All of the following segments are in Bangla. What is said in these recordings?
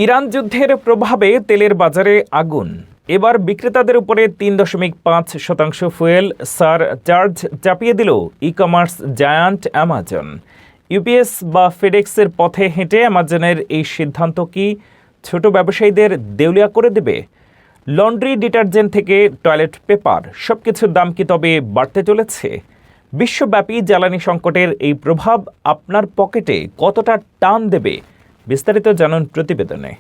ইরান যুদ্ধের প্রভাবে তেলের বাজারে আগুন। এবার বিক্রেতাদের উপরে ৩.৫% ফুয়েল সারচার্জ চাপিয়ে দিল ই-কমার্স জায়ান্ট অ্যামাজন। ইউপিএস বা ফেডেক্সের পথে হেঁটে অ্যামাজনের এই সিদ্ধান্ত কি ছোট ব্যবসায়ীদের দেউলিয়া করে দেবে? লন্ড্রি ডিটারজেন্ট থেকে টয়লেট পেপার সবকিছুর দাম কি তবে বাড়তে চলেছে? বিশ্বব্যাপী জ্বালানি সংকটের এই প্রভাব আপনার পকেটে কতটা টান দেবে? বিস্তারিত জানুন প্রতিবেদনে।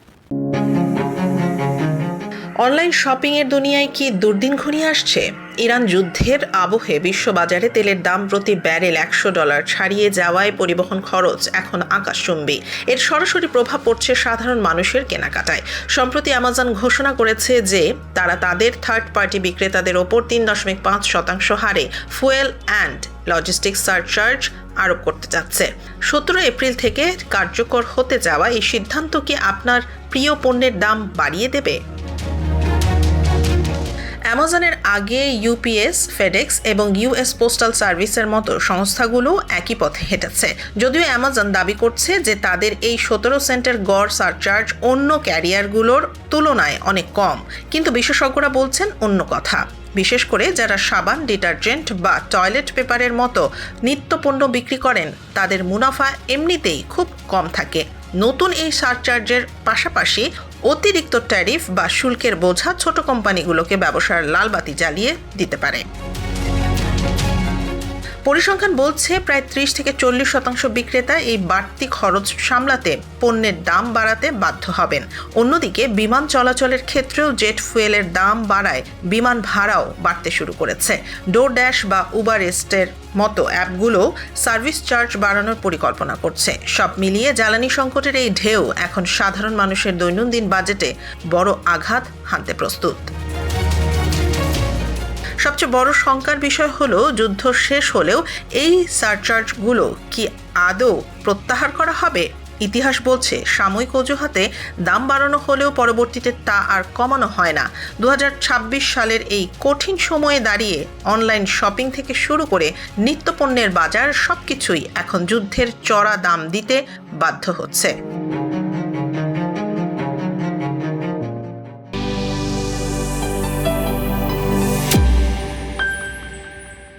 অনলাইন শপিং এর দুনিয়ায় কি দুর্দিন ঘনিয়ে আসছে? ইরান যুদ্ধের আবহে বিশ্ববাজারে তেলের দাম প্রতি ব্যারেল $100 ছাড়িয়ে যাওয়ায় পরিবহন খরচ এখন আকাশচুম্বী। এর সরাসরি প্রভাব পড়ছে সাধারণ মানুষের কেনাকাটায়। সম্প্রতি অ্যামাজন ঘোষণা করেছে যে তারা তাদের থার্ড পার্টি বিক্রেতাদের ওপর ৩.৫% হারে ফুয়েল অ্যান্ড লজিস্টিক্স সারচার্জ আরোপ করতে যাচ্ছে। 17 এপ্রিল থেকে কার্যকর হতে যাওয়া এই সিদ্ধান্ত কি আপনার প্রিয় পণ্যের দাম বাড়িয়ে দেবে? অ্যামাজনের আগে ইউপিএস, ফেডেক্স এবং ইউএস পোস্টাল সার্ভিসের মতো সংস্থাগুলো একই পথে হেঁটেছে। যদিও অ্যামাজন দাবি করছে যে তাদের এই 17 সেন্টের গড় সারচার্জ অন্য ক্যারিয়ারগুলোর তুলনায় অনেক কম, কিন্তু বিশেষজ্ঞরা বলছেন অন্য কথা। বিশেষ করে যারা সাবান, ডিটারজেন্ট বা টয়লেট পেপারের মতো নিত্যপণ্য বিক্রি করেন তাদের মুনাফা এমনিতেই খুব কম থাকে। নতুন এই সারচার্জের পাশাপাশি অতিরিক্ত ট্যারিফ বা শুল্কের বোঝা ছোট কোম্পানিগুলোকে ব্যবসার লালবাতি জ্বালিয়ে দিতে পারে। পরিসংখ্যান বলছে প্রায় 30-40% বিক্রেতা এই বাড়তি খরচ সামলাতে পণ্যের দাম বাড়াতে বাধ্য হবেন। অন্যদিকে বিমান চলাচলের ক্ষেত্রেও জেট ফুয়েলের দাম বাড়ায় বিমান ভাড়াও বাড়তে শুরু করেছে। ডোরড্যাশ বা উবার ইস্টের মতো অ্যাপগুলো সার্ভিস চার্জ বাড়ানোর পরিকল্পনা করছে। সব মিলিয়ে জ্বালানি সংকটের এই ঢেউ এখন সাধারণ মানুষের দৈনন্দিন বাজেটে বড় আঘাত হানতে প্রস্তুত। সবচেয়ে বড় শঙ্কার বিষয় হলো যুদ্ধ শেষ হলেও এই সারচার্জগুলো কি আদৌ প্রত্যাহার করা হবে? ইতিহাস বলছে সাময়িক অজুহাতে দাম বাড়ানো হলেও পরবর্তীতে তা আর কমানো হয় না। 2026 সালের এই কঠিন সময়ে দাঁড়িয়ে অনলাইন শপিং থেকে শুরু করে নিত্যপণ্যের বাজার সবকিছুই এখন যুদ্ধের চড়া দাম দিতে বাধ্য হচ্ছে।